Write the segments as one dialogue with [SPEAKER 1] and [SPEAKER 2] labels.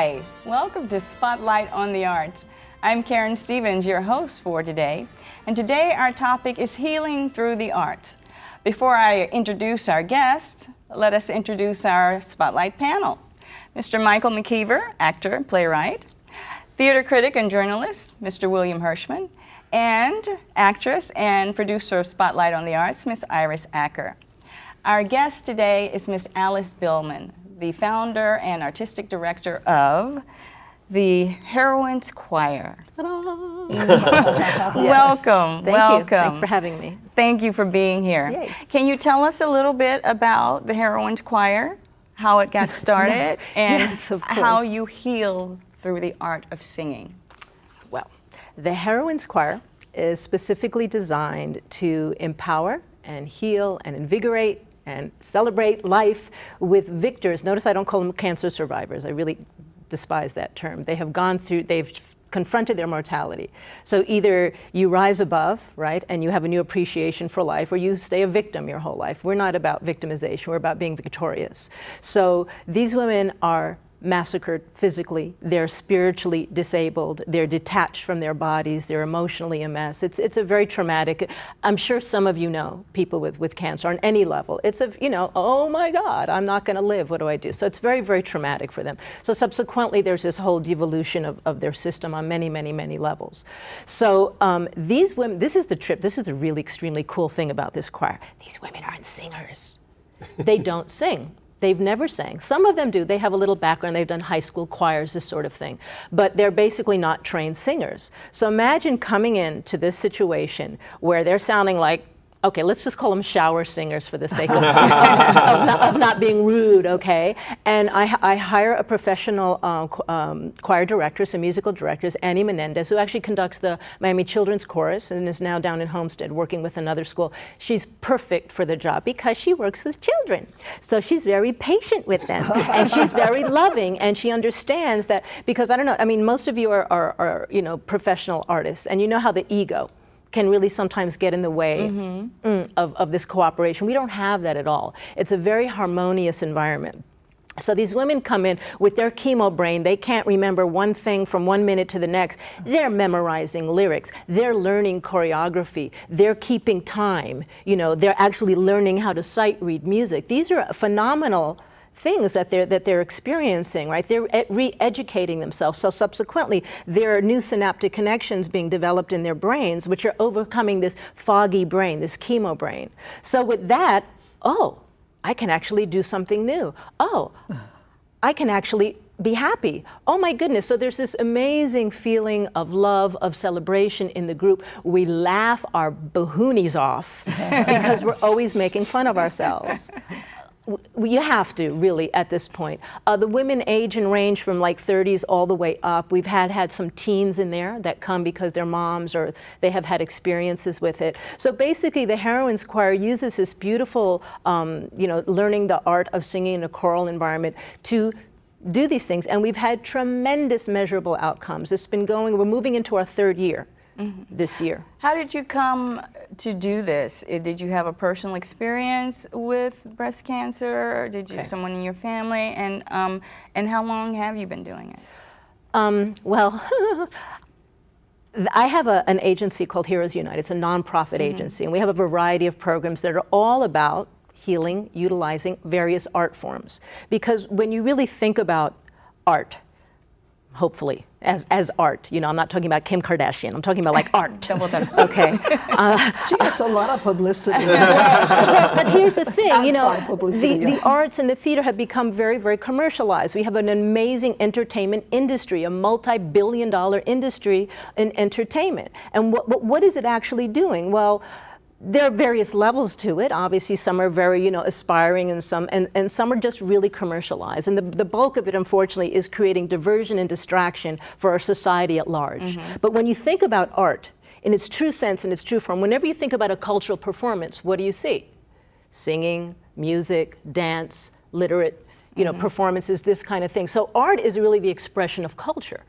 [SPEAKER 1] Hi, welcome to Spotlight on the Arts. I'm Karen Stevens, your host for today, and today our topic is healing through the arts. Before I introduce our guest, let us introduce our Spotlight panel. Mr. Michael McKeever, actor, playwright, theater critic and journalist, Mr. William Hirschman, and actress and producer of Spotlight on the Arts, Miss Iris Acker. Our guest today is Miss Alice Billman, the founder and artistic director of the Heroines Choir. Welcome,
[SPEAKER 2] Thank
[SPEAKER 1] welcome.
[SPEAKER 2] you. Thanks for having me.
[SPEAKER 1] Thank you for being here.
[SPEAKER 2] Yay.
[SPEAKER 1] Can you tell us a little bit about the Heroines Choir, how it got started, and
[SPEAKER 2] Yes, of
[SPEAKER 1] how
[SPEAKER 2] course.
[SPEAKER 1] you heal through the art of singing?
[SPEAKER 2] Well, the Heroines Choir is specifically designed to empower and heal and invigorate and celebrate life with victors. Notice I don't call them cancer survivors. I really despise that term. They have gone through, they've confronted their mortality. So either you rise above, right, and you have a new appreciation for life, or you stay a victim your whole life. We're not about victimization, we're about being victorious. So these women are massacred physically, they're spiritually disabled, they're detached from their bodies, they're emotionally a mess. It's a very traumatic, I'm sure some of you know people with cancer on any level. It's a, oh my God, I'm not gonna live, what do I do? So it's very, very traumatic for them. So subsequently there's this whole devolution of their system on many, many, many levels. So these women, this is the really extremely cool thing about this choir. These women aren't singers. They don't sing. They've never sang. Some of them do. They have a little background. They've done high school choirs, this sort of thing. But they're basically not trained singers. So imagine coming into this situation where they're sounding like, okay, let's just call them shower singers for the sake of, of not being rude, okay? And I hire a professional choir director, some musical directors, Annie Menendez, who actually conducts the Miami Children's Chorus and is now down in Homestead working with another school. She's perfect for the job because she works with children. So she's very patient with them and she's very loving, and she understands that, because I don't know, I mean, most of you are professional artists, and you know how the ego can really sometimes get in the way of this cooperation. We don't have that at all. It's a very harmonious environment. So these women come in with their chemo brain. They can't remember one thing from 1 minute to the next. They're memorizing lyrics. They're learning choreography. They're keeping time. They're actually learning how to sight read music. These are phenomenal things that they're experiencing, right? They're re-educating themselves. So subsequently, there are new synaptic connections being developed in their brains, which are overcoming this foggy brain, this chemo brain. So with that, I can actually do something new. I can actually be happy. Oh my goodness. So there's this amazing feeling of love, of celebration in the group. We laugh our bahoonies off because we're always making fun of ourselves. You have to, really, at this point. The women age and range from like 30s all the way up. We've had some teens in there that come because they're moms or they have had experiences with it. So basically, the Heroines Choir uses this beautiful, learning the art of singing in a choral environment to do these things. And we've had tremendous measurable outcomes. It's been going, we're moving into our third year. This year.
[SPEAKER 1] How did you come to do this? Did you have a personal experience with breast cancer? Or did you someone in your family? And how long have you been doing it?
[SPEAKER 2] Well, I have an agency called Heroes Unite. It's a nonprofit agency, and we have a variety of programs that are all about healing, utilizing various art forms. Because when you really think about art, hopefully, as art. I'm not talking about Kim Kardashian. I'm talking about like art. Okay.
[SPEAKER 3] She gets a lot of publicity.
[SPEAKER 2] But here's the thing, the arts and the theater have become very, very commercialized. We have an amazing entertainment industry, a multi-billion-dollar industry in entertainment. And what is it actually doing? Well, there are various levels to it. Obviously, some are very, aspiring, and some are just really commercialized. And the bulk of it, unfortunately, is creating diversion and distraction for our society at large. But when you think about art, in its true sense and its true form, whenever you think about a cultural performance, what do you see? Singing, music, dance, literate, performances, this kind of thing. So art is really the expression of culture.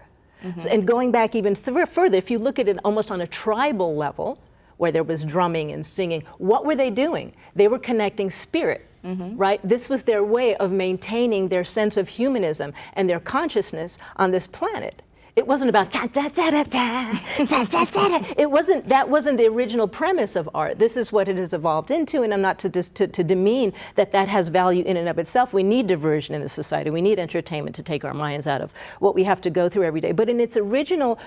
[SPEAKER 2] And going back even further, if you look at it almost on a tribal level, where there was drumming and singing, what were they doing? They were connecting spirit right? This was their way of maintaining their sense of humanism and their consciousness on this planet. It wasn't about da da da da da da da da. That wasn't the original premise of art. This is what it has evolved into, and I'm not to demean that has value in and of itself. We need diversion in the society. We need entertainment to take our minds out of what we have to go through every day. But in its original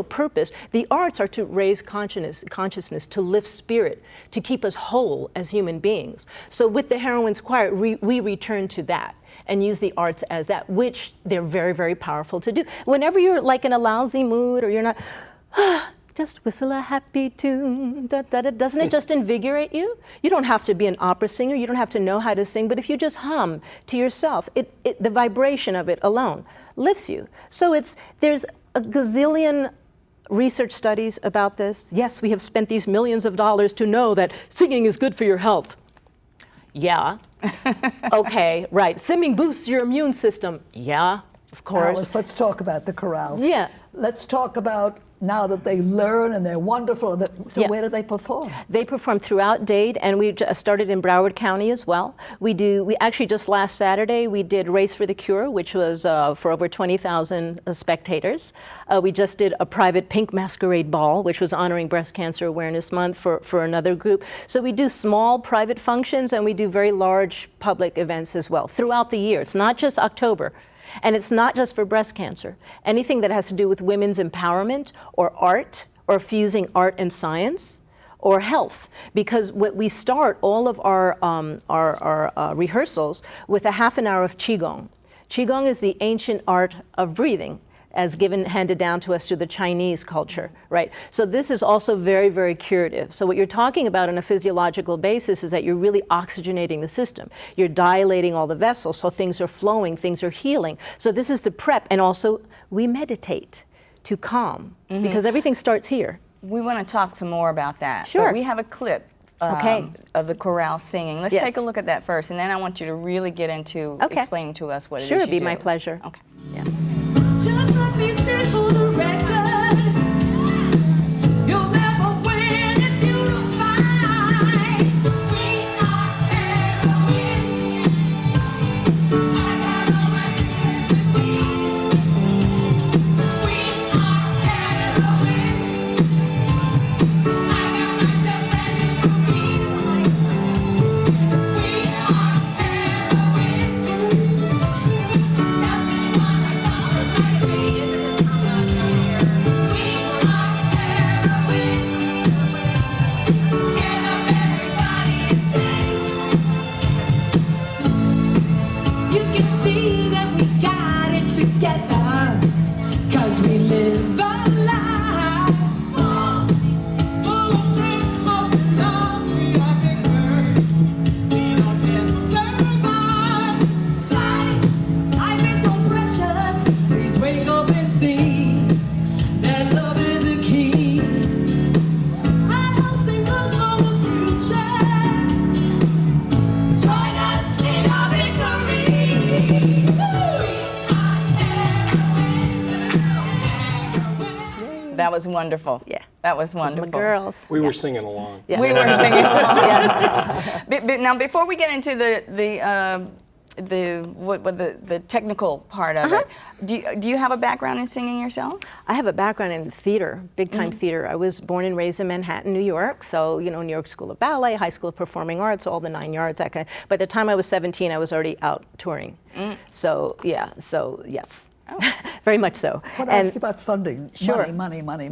[SPEAKER 2] purpose, the arts are to raise consciousness, to lift spirit, to keep us whole as human beings. So with the Heroines Choir, we return to that and use the arts as that, which they're very, very powerful to do. Whenever you're like in a lousy mood or you're not, just whistle a happy tune, da, da, da. Doesn't it just invigorate you? You don't have to be an opera singer, you don't have to know how to sing, but if you just hum to yourself, the vibration of it alone lifts you. So there's a gazillion research studies about this. Yes, we have spent these millions of dollars to know that singing is good for your health. Yeah. Okay, right. Singing boosts your immune system. Yeah, of course.
[SPEAKER 3] Alice, let's talk about the chorale.
[SPEAKER 2] Yeah.
[SPEAKER 3] Let's talk about now that they learn and they're wonderful. So where do they perform?
[SPEAKER 2] They perform throughout Dade, and we started in Broward County as well. We actually just last Saturday we did Race for the Cure, which was for over 20,000 spectators. We just did a private pink masquerade ball, which was honoring Breast Cancer Awareness Month for another group. So we do small private functions and we do very large public events as well throughout the year. It's not just October. And it's not just for breast cancer. Anything that has to do with women's empowerment or art or fusing art and science or health. Because we start all of our rehearsals with a half an hour of Qigong. Qigong is the ancient art of breathing, as handed down to us through the Chinese culture, right? So this is also very, very curative. So what you're talking about on a physiological basis is that you're really oxygenating the system. You're dilating all the vessels, so things are flowing, things are healing. So this is the prep, and also we meditate to calm, because everything starts here.
[SPEAKER 1] We want to talk some more about that.
[SPEAKER 2] Sure.
[SPEAKER 1] But we have a clip of the chorale singing. Let's take a look at that first, and then I want you to really get into explaining to us what it is you do.
[SPEAKER 2] Sure, it'd be my pleasure.
[SPEAKER 1] Okay.
[SPEAKER 2] Yeah.
[SPEAKER 4] Just let me state for the record, you'll never win if you don't fight. We are heroines. I got all my sisters with me. We are heroines. I got myself ready for peace. We are heroines. Nothing's gonna call us like we do.
[SPEAKER 1] That was wonderful.
[SPEAKER 2] Yeah.
[SPEAKER 1] That was wonderful.
[SPEAKER 2] My girls.
[SPEAKER 5] We were singing along.
[SPEAKER 2] Yeah.
[SPEAKER 1] We were singing along. Yeah. But now, before we get into the technical part of it, do you have a background in singing yourself?
[SPEAKER 2] I have a background in theater, big-time theater. I was born and raised in Manhattan, New York. So, New York School of Ballet, High School of Performing Arts, all the 9 yards, that kind of. By the time I was 17, I was already out touring. So, yes. Oh. Very much so.
[SPEAKER 3] I want to ask you about funding.
[SPEAKER 2] Sure.
[SPEAKER 3] Money.
[SPEAKER 2] Money.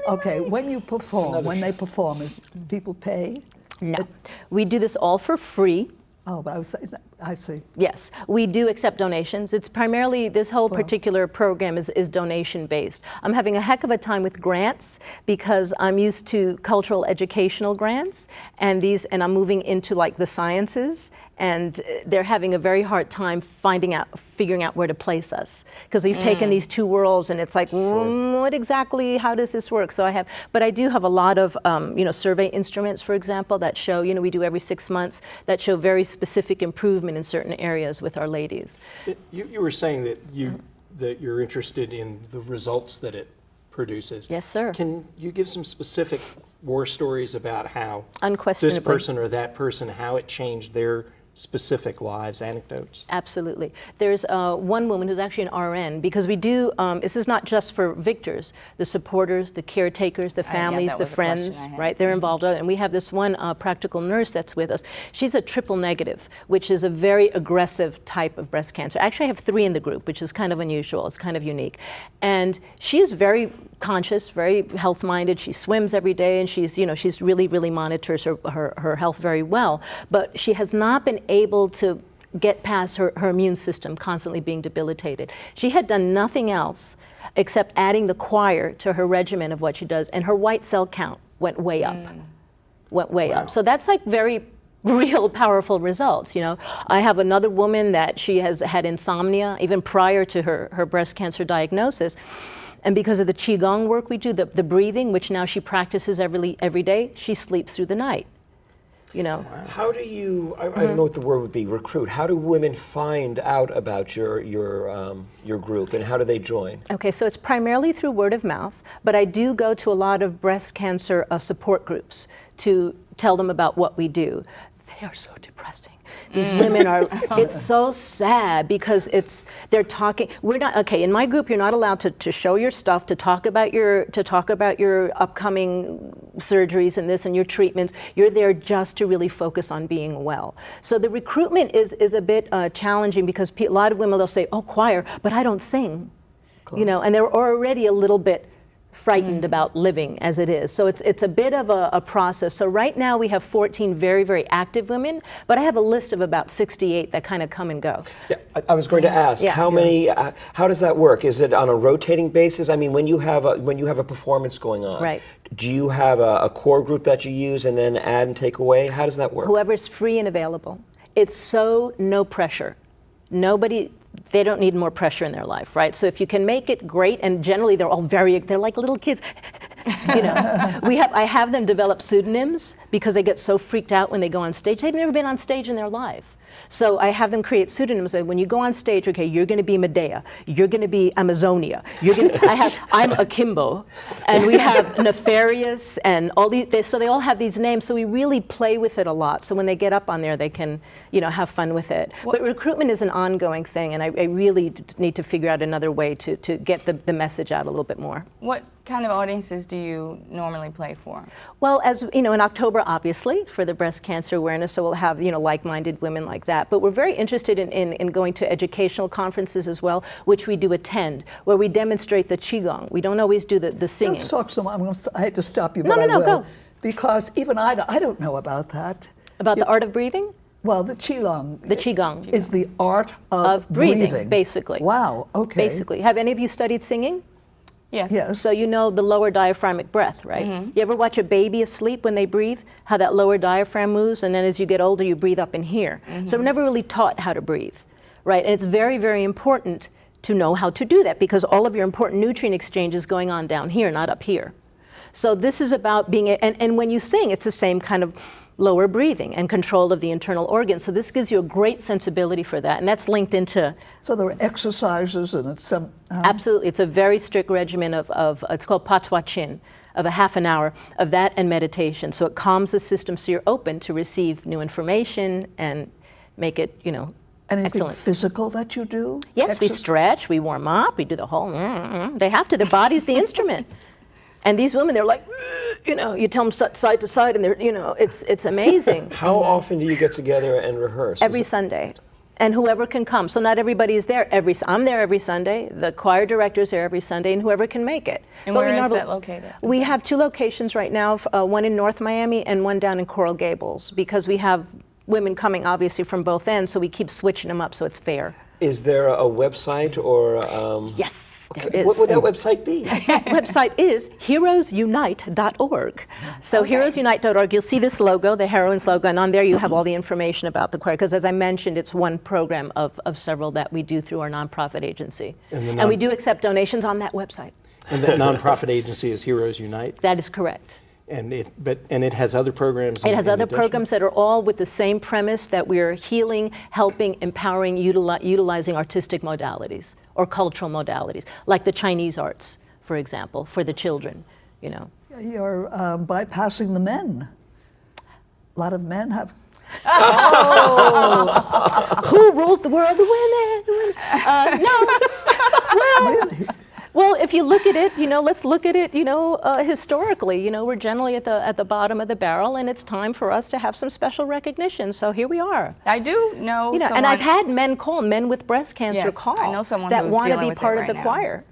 [SPEAKER 3] Okay, when they perform, is people pay?
[SPEAKER 2] No. We do this all for free.
[SPEAKER 3] Oh, but I see.
[SPEAKER 2] Yes, we do accept donations. It's primarily, this whole particular program is donation based. I'm having a heck of a time with grants because I'm used to cultural educational grants, and I'm moving into like the sciences, and they're having a very hard time figuring out where to place us, because we've taken these two worlds and it's like, what exactly, how does this work? So but I do have a lot of, survey instruments, for example, that show, we do every 6 months, that show very specific improvement in certain areas with our ladies.
[SPEAKER 5] You were saying that you're interested in the results that it produces.
[SPEAKER 2] Yes, sir.
[SPEAKER 5] Can you give some specific war stories about how
[SPEAKER 2] Unquestionably.
[SPEAKER 5] this person or that person, how it changed their specific lives, anecdotes?
[SPEAKER 2] Absolutely. There's one woman who's actually an RN, because we do, this is not just for victors, the supporters, the caretakers, the
[SPEAKER 1] yeah,
[SPEAKER 2] families,
[SPEAKER 1] that
[SPEAKER 2] the
[SPEAKER 1] was a question
[SPEAKER 2] friends,
[SPEAKER 1] I had.
[SPEAKER 2] right? They're involved. And we have this one practical nurse that's with us. She's a triple negative, which is a very aggressive type of breast cancer. Actually, I have 3 in the group, which is kind of unusual. It's kind of unique. And she is very conscious, very health-minded. She swims every day, and she's really monitors her health very well. But she has not been able to get past her immune system constantly being debilitated. She had done nothing else except adding the choir to her regimen of what she does, and her white cell count went way up. Went way up. So that's like very real powerful results. I have another woman that she has had insomnia even prior to her breast cancer diagnosis. And because of the Qigong work we do, the breathing, which now she practices every day, she sleeps through the night.
[SPEAKER 6] How do you, I don't know what the word would be, recruit? How do women find out about your group, and how do they join?
[SPEAKER 2] Okay, so it's primarily through word of mouth, but I do go to a lot of breast cancer support groups to tell them about what we do. They are so depressing. These women are, it's so sad because they're talking, we're not, okay, in my group you're not allowed to show your stuff, to talk about your upcoming surgeries and this and your treatments. You're there just to really focus on being well. So the recruitment is a bit challenging because a lot of women, they'll say, oh, choir, but I don't sing, and they're already a little bit frightened about living as it is. So it's a bit of a process. So right now we have 14 very, very active women, but I have a list of about 68 that kind of come and go.
[SPEAKER 6] Yeah, I was going to ask,
[SPEAKER 2] Yeah.
[SPEAKER 6] how many? How does that work? Is it on a rotating basis? I mean, when you have a performance going on,
[SPEAKER 2] Right.
[SPEAKER 6] do you have a core group that you use and then add and take away? How does that work?
[SPEAKER 2] Whoever's free and available. It's so no pressure. They don't need more pressure in their life, right? So if you can make it, great, and generally they're like little kids. I have them develop pseudonyms because they get so freaked out when they go on stage. They've never been on stage in their life. So I have them create pseudonyms. When you go on stage, okay, you're going to be Medea, you're going to be Amazonia, I'm Akimbo, and we have Nefarious, and all these. So they all have these names. So we really play with it a lot. So when they get up on there, they can, have fun with it. But recruitment is an ongoing thing, and I really need to figure out another way to get the message out a little bit more.
[SPEAKER 1] What kind of audiences do you normally play for?
[SPEAKER 2] Well, as in October, obviously, for the breast cancer awareness, so we'll have like-minded women like that. But we're very interested in going to educational conferences as well, which we do attend, where we demonstrate the Qigong. We don't always do the singing.
[SPEAKER 3] Let's talk some. I hate to stop you,
[SPEAKER 2] No,
[SPEAKER 3] but
[SPEAKER 2] no,
[SPEAKER 3] I will.
[SPEAKER 2] go.
[SPEAKER 3] Because even I don't know about that.
[SPEAKER 2] About the art of breathing?
[SPEAKER 3] Well, the Qigong.
[SPEAKER 2] The Qigong.
[SPEAKER 3] Is the art
[SPEAKER 2] Of breathing, basically.
[SPEAKER 3] Wow, okay.
[SPEAKER 2] Basically. Have any of you studied singing?
[SPEAKER 1] Yes.
[SPEAKER 3] Yes.
[SPEAKER 2] So you know the lower diaphragmatic breath, right? You ever watch a baby asleep when they breathe, how that lower diaphragm moves, and then as you get older, you breathe up in here. So we're never really taught how to breathe, right? And it's very, very important to know how to do that because all of your important nutrient exchange is going on down here, not up here. So this is about being, and when you sing, it's the same kind of lower breathing and control of the internal organs. So this gives you a great sensibility for that, and that's linked into.
[SPEAKER 3] So there are exercises, and it's some.
[SPEAKER 2] Absolutely, it's a very strict regimen of it's called Patwa Chin, of a half an hour of that and meditation. So it calms the system so you're open to receive new information and make it,
[SPEAKER 3] Anything
[SPEAKER 2] excellent.
[SPEAKER 3] physical that you do?
[SPEAKER 2] Yes, we stretch, we warm up, we do the whole. They have to. Their body's the instrument. And these women, they're like, you tell them side to side, and they're, it's amazing.
[SPEAKER 6] How often do you get together and rehearse?
[SPEAKER 2] Every Sunday. And whoever can come. So not everybody is there. I'm there every Sunday. The choir director's there every Sunday, and whoever can make it.
[SPEAKER 1] And where is that located?
[SPEAKER 2] We have 2 locations right now, one in North Miami and one down in Coral Gables, because we have women coming, obviously, from both ends, so we keep switching them up so it's fair.
[SPEAKER 6] Is there a website or?
[SPEAKER 2] Yes. There
[SPEAKER 6] Okay.
[SPEAKER 2] is.
[SPEAKER 6] What would that website be?
[SPEAKER 2] That website is heroesunite.org. So heroesunite.org, you'll see this logo, the Heroines logo, and on there you have all the information about the choir, because as I mentioned, it's one program of several that we do through our nonprofit agency. And we do accept donations on that website.
[SPEAKER 5] And that nonprofit agency is Heroes Unite,
[SPEAKER 2] That is correct.
[SPEAKER 5] and it has other programs.
[SPEAKER 2] It has
[SPEAKER 5] in
[SPEAKER 2] other
[SPEAKER 5] addition?
[SPEAKER 2] programs that are all with the same premise, that we're healing, helping, empowering, utilizing artistic modalities or cultural modalities, like the Chinese arts, for example, for the children,
[SPEAKER 3] Yeah, You're bypassing the men. A lot of men have.
[SPEAKER 2] Who rules the world? The women. No.
[SPEAKER 3] Really?
[SPEAKER 2] Well, if you look at it, let's look at it, historically. We're generally at the bottom of the barrel, and it's time for us to have some special recognition. So here we are.
[SPEAKER 1] I do know someone,
[SPEAKER 2] and I've had men with breast cancer
[SPEAKER 1] Yes,
[SPEAKER 2] call
[SPEAKER 1] I know someone
[SPEAKER 2] that
[SPEAKER 1] who's
[SPEAKER 2] want to
[SPEAKER 1] dealing
[SPEAKER 2] be
[SPEAKER 1] with it
[SPEAKER 2] part of
[SPEAKER 1] right
[SPEAKER 2] the
[SPEAKER 1] now.
[SPEAKER 2] choir.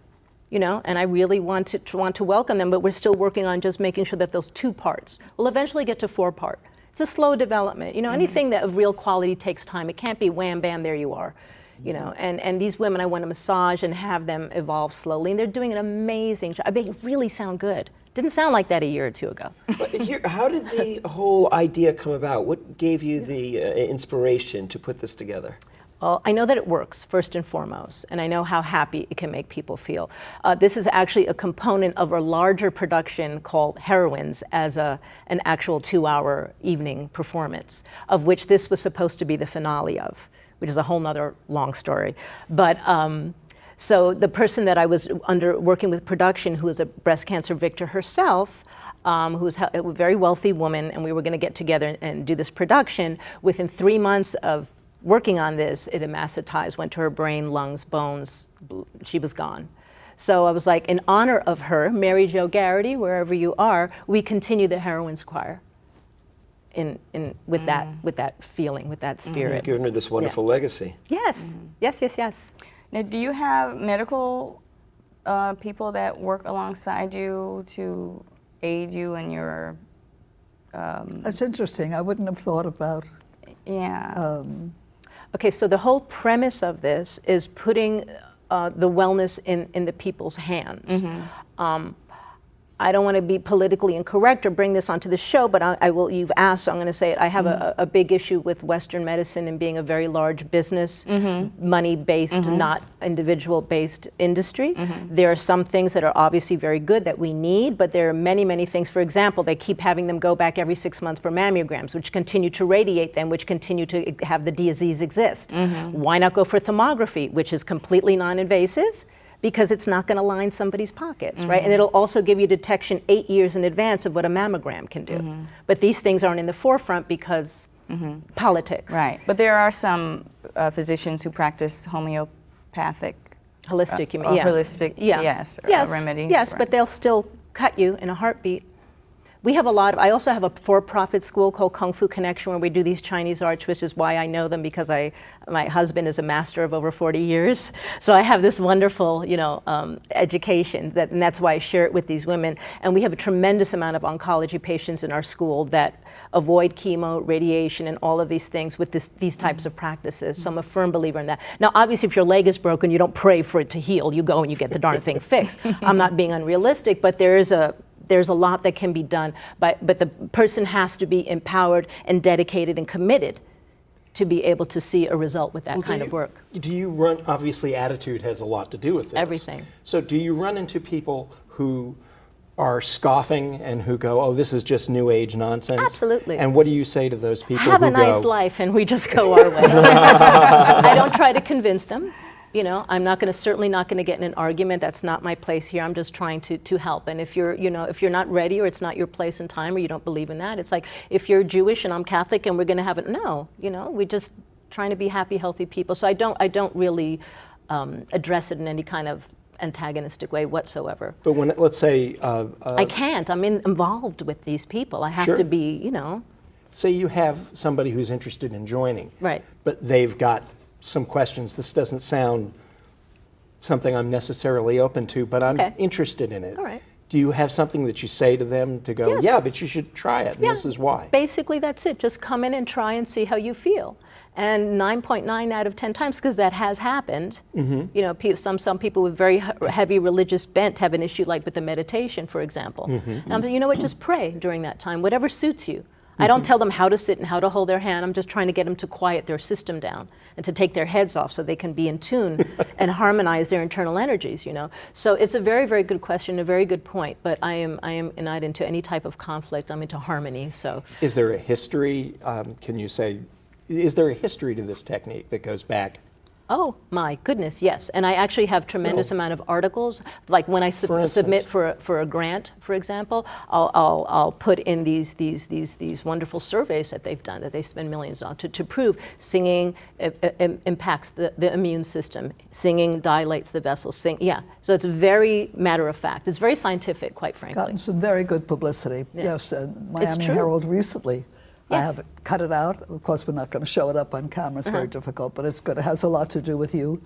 [SPEAKER 2] And I really want to welcome them, but we're still working on just making sure that those 2 parts will eventually get to 4-part. It's a slow development. Anything that of real quality takes time. It can't be wham, bam, there you are. And these women I want to massage and have them evolve slowly, and they're doing an amazing job. They really sound good. Didn't sound like that a year or 2 ago.
[SPEAKER 6] But here, how did the whole idea come about? What gave you the inspiration to put this together?
[SPEAKER 2] Well, I know that it works, first and foremost, and I know how happy it can make people feel. This is actually a component of a larger production called Heroines as an actual 2-hour evening performance, of which this was supposed to be the finale of, which is a whole nother long story. But so the person that I was working with production, who is a breast cancer victim herself, who's a very wealthy woman, and we were going to get together and do this production. Within 3 months of working on this, it emascetized, went to her brain, lungs, bones. She was gone. So I was like, in honor of her, Mary Jo Garrity, wherever you are, we continue the Heroines Choir. With that feeling, with that spirit.
[SPEAKER 6] You've given her this wonderful legacy.
[SPEAKER 2] Yes, yes.
[SPEAKER 1] Now, do you have medical people that work alongside you to aid you in your?
[SPEAKER 3] That's interesting. I wouldn't have thought about.
[SPEAKER 1] Yeah.
[SPEAKER 2] Okay, so the whole premise of this is putting the wellness in the people's hands. I don't want to be politically incorrect or bring this onto the show, but I will. You've asked, so I'm going to say it. I have a big issue with Western medicine and being a very large business, money-based, not individual-based industry. There are some things that are obviously very good that we need, but there are many, many things. For example, they keep having them go back every 6 months for mammograms, which continue to radiate them, which continue to have the disease exist. Why not go for thermography, which is completely non-invasive? Because it's not going to line somebody's pockets, right? And it'll also give you detection 8 years in advance of what a mammogram can do. But these things aren't in the forefront because politics.
[SPEAKER 1] Right. But there are some physicians who practice homeopathic.
[SPEAKER 2] Holistic, you mean?
[SPEAKER 1] Or
[SPEAKER 2] Yeah.
[SPEAKER 1] holistic, yes, remedies.
[SPEAKER 2] Yes,
[SPEAKER 1] right.
[SPEAKER 2] but they'll still cut you in a heartbeat. We have I also have a for-profit school called Kung Fu Connection where we do these Chinese arts, which is why I know them, because my husband is a master of over 40 years. So I have this wonderful, education, and that's why I share it with these women. And we have a tremendous amount of oncology patients in our school that avoid chemo, radiation, and all of these things with these types of practices. So I'm a firm believer in that. Now, obviously, if your leg is broken, you don't pray for it to heal. You go and you get the darn thing fixed. I'm not being unrealistic, but there's a lot that can be done, but the person has to be empowered and dedicated and committed to be able to see a result with that kind of work.
[SPEAKER 5] Do you run, obviously attitude has a lot to do with this.
[SPEAKER 2] Everything.
[SPEAKER 5] So do you run into people who are scoffing and who go, oh, this is just new age nonsense?
[SPEAKER 2] Absolutely.
[SPEAKER 5] And what do you say to those people
[SPEAKER 2] Have
[SPEAKER 5] who
[SPEAKER 2] a nice
[SPEAKER 5] go,
[SPEAKER 2] life, and we just go our way. I don't try to convince them. I'm certainly not going to get in an argument. That's not my place here. I'm just trying to help. And if you're not ready, or it's not your place and time, or you don't believe in that, it's like if you're Jewish and I'm Catholic and we're going to have it. No, we're just trying to be happy, healthy people. So I don't really address it in any kind of antagonistic way whatsoever.
[SPEAKER 5] but when, let's say,
[SPEAKER 2] I can't. I'm involved with these people. I have
[SPEAKER 5] Sure.
[SPEAKER 2] to be,
[SPEAKER 5] say you have somebody who's interested in joining,
[SPEAKER 2] Right.
[SPEAKER 5] but they've got some questions. This doesn't sound something I'm necessarily open to, but I'm
[SPEAKER 2] Okay.
[SPEAKER 5] interested in it.
[SPEAKER 2] All right.
[SPEAKER 5] Do you have something that you say to them to go,
[SPEAKER 2] Yes.
[SPEAKER 5] yeah, but you should try it, and
[SPEAKER 2] Yeah.
[SPEAKER 5] this is why?
[SPEAKER 2] Basically, that's it. Just come in and try and see how you feel. And 9.9 out of 10 times, because that has happened. Some people with very heavy religious bent have an issue, like with the meditation, for example. And you know what? Just pray during that time, whatever suits you. I don't tell them how to sit and how to hold their hand. I'm just trying to get them to quiet their system down and to take their heads off so they can be in tune and harmonize their internal energies, So it's a very, very good question, a very good point. But I am not into any type of conflict. I'm into harmony. So
[SPEAKER 5] Is there a history, can you say, is there a history to this technique that goes back
[SPEAKER 2] Oh my goodness, yes. And I actually have tremendous amount of articles. Like when I
[SPEAKER 5] For
[SPEAKER 2] submit
[SPEAKER 5] instance?
[SPEAKER 2] for a grant, for example, I'll put in these wonderful surveys that they've done, that they spend millions on, to prove singing impacts the immune system. Singing dilates the vessels. Yeah. So it's very matter of fact. It's very scientific, quite frankly.
[SPEAKER 3] Gotten some very good publicity.
[SPEAKER 2] Yeah.
[SPEAKER 3] Yes, Miami
[SPEAKER 2] true.
[SPEAKER 3] Herald recently. I
[SPEAKER 2] Yes.
[SPEAKER 3] have cut it out. Of course, we're not going to show it up on camera. It's very difficult, but it's good. It has a lot to do with you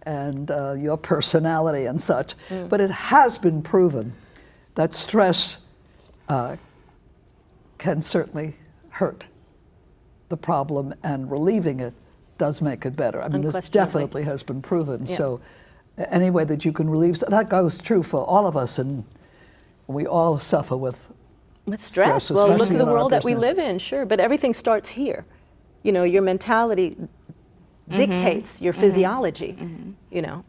[SPEAKER 3] and your personality and such. But it has been proven that stress can certainly hurt the problem, and relieving it does make it better. I mean, this
[SPEAKER 2] Unquestionably.
[SPEAKER 3] definitely has been proven.
[SPEAKER 2] Yeah.
[SPEAKER 3] So any way that you can relieve, that goes true for all of us, and we all suffer with
[SPEAKER 2] Stress.
[SPEAKER 3] stress,
[SPEAKER 2] Well, look
[SPEAKER 3] especially
[SPEAKER 2] at the
[SPEAKER 3] in our
[SPEAKER 2] world that we
[SPEAKER 3] business.
[SPEAKER 2] live in, sure. But everything starts here. You know, your mentality dictates your physiology, you know.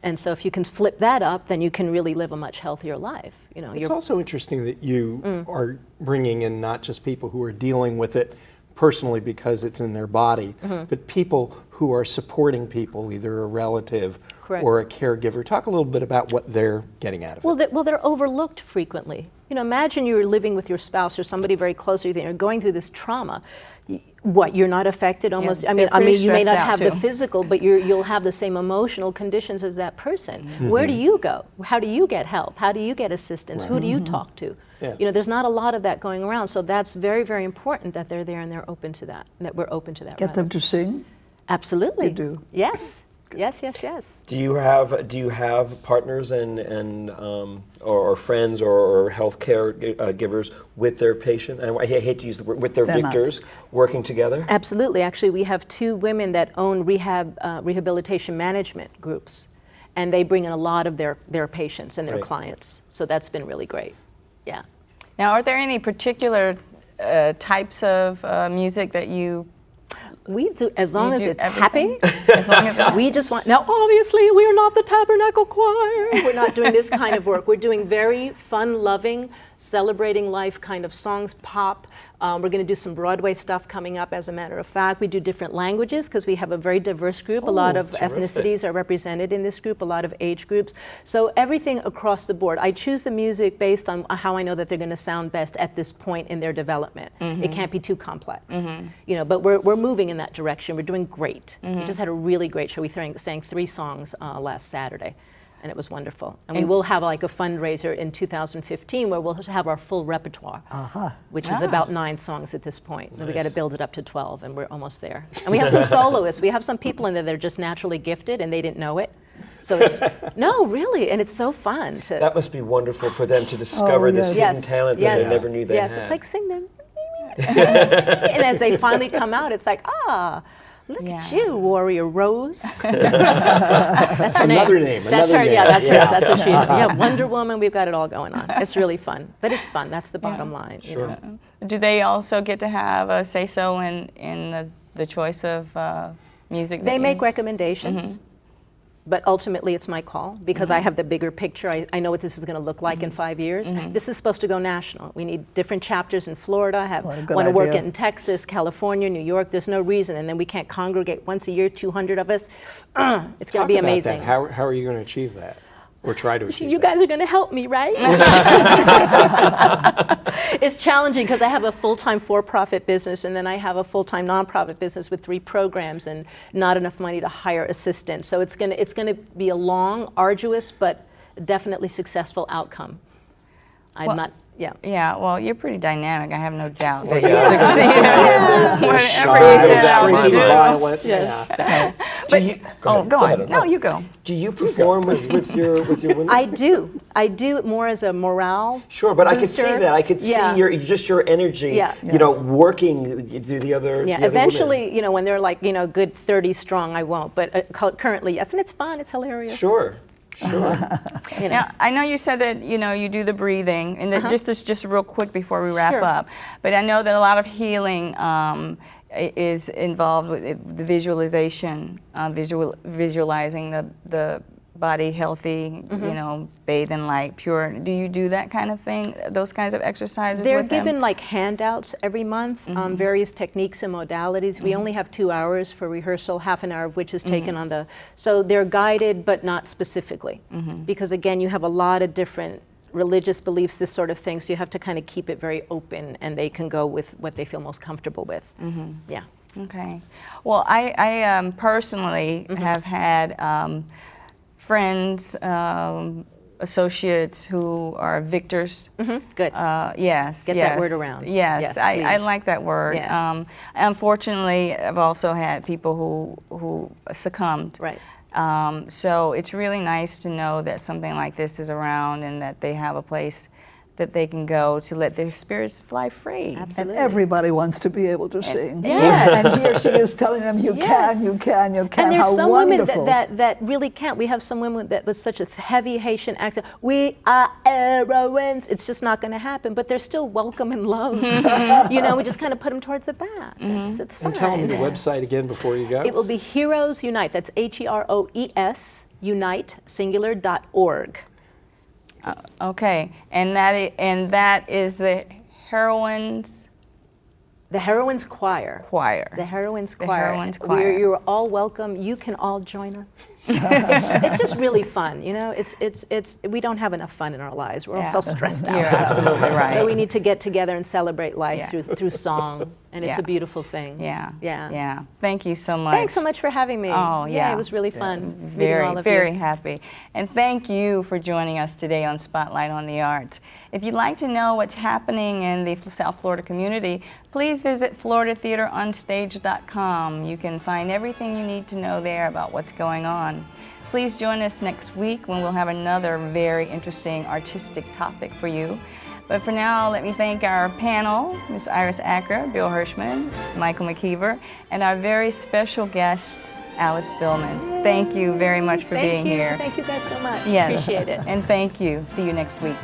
[SPEAKER 2] And so if you can flip that up, then you can really live a much healthier life. You know,
[SPEAKER 5] It's also interesting that you are bringing in not just people who are dealing with it personally because it's in their body, but people who are supporting people, either a relative
[SPEAKER 2] Correct.
[SPEAKER 5] or a caregiver. Talk a little bit about what they're getting out of it.
[SPEAKER 2] well, they're overlooked frequently. You know, imagine you're living with your spouse or somebody very close to you, and you're going through this trauma. What, you're not affected almost?
[SPEAKER 1] Yeah,
[SPEAKER 2] I mean,
[SPEAKER 1] they're pretty
[SPEAKER 2] you may
[SPEAKER 1] stressed
[SPEAKER 2] not
[SPEAKER 1] out,
[SPEAKER 2] have the
[SPEAKER 1] too.
[SPEAKER 2] physical, but you'll have the same emotional conditions as that person. Where do you go? How do you get help? How do you get assistance? Who do you talk to?
[SPEAKER 5] Yeah.
[SPEAKER 2] You know, there's not a lot of that going around, so that's very, very important that they're there and they're open to that, and that we're open to that.
[SPEAKER 3] Get them to sing.
[SPEAKER 2] Absolutely.
[SPEAKER 3] You do.
[SPEAKER 2] Yes. Yes.
[SPEAKER 6] Do you have partners or friends or healthcare givers with their patient? And I hate to use the word, with their
[SPEAKER 3] They're not.
[SPEAKER 6] victors working together.
[SPEAKER 2] Absolutely. Actually, we have 2 women that own rehabilitation management groups, and they bring in a lot of their patients and their
[SPEAKER 6] Right.
[SPEAKER 2] clients. So that's been really great. Yeah.
[SPEAKER 1] Now, are there any particular types of music that you
[SPEAKER 2] We do, as long
[SPEAKER 1] You
[SPEAKER 2] as
[SPEAKER 1] do
[SPEAKER 2] it's
[SPEAKER 1] everything?
[SPEAKER 2] happy.
[SPEAKER 1] as long as
[SPEAKER 2] We just want, now obviously we are not the Tabernacle Choir. We're not doing this kind of work. We're doing very fun, loving, celebrating life kind of songs, pop. We're going to do some Broadway stuff coming up, as a matter of fact. We do different languages because we have a very diverse group. A lot of
[SPEAKER 6] terrific.
[SPEAKER 2] ethnicities are represented in this group, a lot of age groups. So everything across the board. I choose the music based on how I know that they're going to sound best at this point in their development. It can't be too complex. You know, but we're moving in that direction. We're doing great. We just had a really great show. We sang 3 songs last Saturday, and it was wonderful. And we will have like a fundraiser in 2015 where we'll have our full repertoire, which is about 9 songs at this point. And we got to build it up to 12, and we're almost there. And we have some soloists. We have some people in there that are just naturally gifted, and they didn't know it. So it's, no, really, and it's so fun to.
[SPEAKER 6] That must be wonderful for them to discover this
[SPEAKER 3] yes.
[SPEAKER 6] hidden talent that they never knew they had.
[SPEAKER 2] Yes, it's like sing them. And as they finally come out, it's like, look at you, Warrior Rose. That's her
[SPEAKER 5] Another
[SPEAKER 2] name.
[SPEAKER 5] name,
[SPEAKER 2] That's
[SPEAKER 5] another
[SPEAKER 2] her.
[SPEAKER 5] name.
[SPEAKER 2] Yeah, that's
[SPEAKER 5] Yeah.
[SPEAKER 2] her. That's what she. Yeah, Wonder Woman. We've got it all going on. It's really fun, but it's fun. That's the bottom line. you
[SPEAKER 6] Sure.
[SPEAKER 2] know.
[SPEAKER 1] do they also get to have a say so in the choice of music? that
[SPEAKER 2] They
[SPEAKER 1] you-
[SPEAKER 2] make recommendations. But ultimately, it's my call because I have the bigger picture. I know what this is going to look like in 5 years. This is supposed to go national. We need different chapters in Florida.
[SPEAKER 3] What a good
[SPEAKER 2] Want to work
[SPEAKER 3] idea.
[SPEAKER 2] in Texas, California, New York. There's no reason, and then we can't congregate once a year, 200 of us. It's going
[SPEAKER 5] Talk
[SPEAKER 2] to be
[SPEAKER 5] about
[SPEAKER 2] amazing.
[SPEAKER 5] that. How are you going to achieve that? Or try to achieve
[SPEAKER 2] You
[SPEAKER 5] that?
[SPEAKER 2] guys are going to help me, right? It's challenging because I have a full-time for-profit business, and then I have a full-time nonprofit business with 3 programs, and not enough money to hire assistants. So it's going to be a long, arduous, but definitely successful outcome. I'm not. Yeah.
[SPEAKER 1] Yeah, well, you're pretty dynamic. I have no doubt that
[SPEAKER 6] yeah.
[SPEAKER 1] you'll succeed.
[SPEAKER 6] There's
[SPEAKER 1] Whatever you set out to
[SPEAKER 5] Shrinking
[SPEAKER 1] do.
[SPEAKER 5] violent.
[SPEAKER 2] Yes.
[SPEAKER 5] Yeah.
[SPEAKER 6] Do you,
[SPEAKER 1] Go
[SPEAKER 6] ahead.
[SPEAKER 1] on. No, you go.
[SPEAKER 6] Do you perform with your women?
[SPEAKER 2] I do. I do it more as a morale.
[SPEAKER 6] Sure, but I could see
[SPEAKER 2] booster.
[SPEAKER 6] that. I could see
[SPEAKER 2] Yeah.
[SPEAKER 6] your energy.
[SPEAKER 2] Yeah.
[SPEAKER 6] You know, working. You do the other.
[SPEAKER 2] Yeah,
[SPEAKER 6] the other women.
[SPEAKER 2] eventually, you know, when they're like, you know, good 30 strong, I won't. But currently, yes, and it's fun. It's hilarious.
[SPEAKER 6] Sure. Sure.
[SPEAKER 2] You know.
[SPEAKER 1] Now, I know you said that you do the breathing, and that just real quick before we wrap
[SPEAKER 2] Sure.
[SPEAKER 1] up. But I know that a lot of healing is involved with the visualization, visualizing the body healthy, you know, bathe in light, pure. Do you do that kind of thing, those kinds of exercises
[SPEAKER 2] They're
[SPEAKER 1] with them?
[SPEAKER 2] given like handouts every month on various techniques and modalities. We only have 2 hours for rehearsal, half an hour of which is taken on the, so they're guided but not specifically. Because again, you have a lot of different religious beliefs, this sort of thing, so you have to kind of keep it very open and they can go with what they feel most comfortable with. Yeah.
[SPEAKER 1] Okay. Well, I personally have had friends, associates who are victors.
[SPEAKER 2] Good.
[SPEAKER 1] Yes.
[SPEAKER 2] Get
[SPEAKER 1] yes,
[SPEAKER 2] that word around.
[SPEAKER 1] Yes,
[SPEAKER 2] Yes,
[SPEAKER 1] I
[SPEAKER 2] please.
[SPEAKER 1] like that word.
[SPEAKER 2] Yeah.
[SPEAKER 1] Unfortunately, I've also had people who succumbed.
[SPEAKER 2] Right.
[SPEAKER 1] So it's really nice to know that something like this is around and that they have a place that they can go to let their spirits fly free.
[SPEAKER 3] And
[SPEAKER 2] Absolutely.
[SPEAKER 3] everybody wants to be able to sing.
[SPEAKER 2] Yes.
[SPEAKER 3] And here she is telling them, you
[SPEAKER 2] Yes.
[SPEAKER 3] can, you can, you can.
[SPEAKER 2] And there's
[SPEAKER 3] How
[SPEAKER 2] some
[SPEAKER 3] wonderful.
[SPEAKER 2] women that really can't. We have some women that with such a heavy Haitian accent, we are heroines. It's just not going to happen, but they're still welcome and loved. You know, we just kind of put them towards the back. It's fine.
[SPEAKER 5] And tell them the website again before you go.
[SPEAKER 2] It will be Heroes Unite. That's HEROES, unite, singular.org.
[SPEAKER 1] Okay, and that is the Heroines
[SPEAKER 2] The Heroines Choir.
[SPEAKER 1] Choir.
[SPEAKER 2] The Heroines
[SPEAKER 1] The
[SPEAKER 2] Choir.
[SPEAKER 1] Heroines Choir.
[SPEAKER 2] You're all welcome. You can all join us. It's just really fun, you know. It's we don't have enough fun in our lives. We're all
[SPEAKER 1] Yeah.
[SPEAKER 2] so stressed out.
[SPEAKER 1] You're absolutely right.
[SPEAKER 2] So we need to get together and celebrate life
[SPEAKER 1] Yeah.
[SPEAKER 2] through song, and it's
[SPEAKER 1] Yeah.
[SPEAKER 2] a beautiful thing.
[SPEAKER 1] Yeah.
[SPEAKER 2] Yeah.
[SPEAKER 1] Yeah. Thank you so much.
[SPEAKER 2] Thanks so much for having me.
[SPEAKER 1] Oh, yeah.
[SPEAKER 2] It was really fun. meeting
[SPEAKER 1] Very,
[SPEAKER 2] all of
[SPEAKER 1] very
[SPEAKER 2] you.
[SPEAKER 1] happy. And thank you for joining us today on Spotlight on the Arts. If you'd like to know what's happening in the South Florida community, please visit FloridaTheaterOnStage.com. You can find everything you need to know there about what's going on. Please join us next week when we'll have another very interesting artistic topic for you. But for now, let me thank our panel, Ms. Iris Acker, Bill Hirschman, Michael McKeever, and our very special guest, Alice Billman. Thank you very much for being here.
[SPEAKER 2] Thank you guys so much.
[SPEAKER 1] Yes.
[SPEAKER 2] Appreciate it.
[SPEAKER 1] And thank you. See you next week.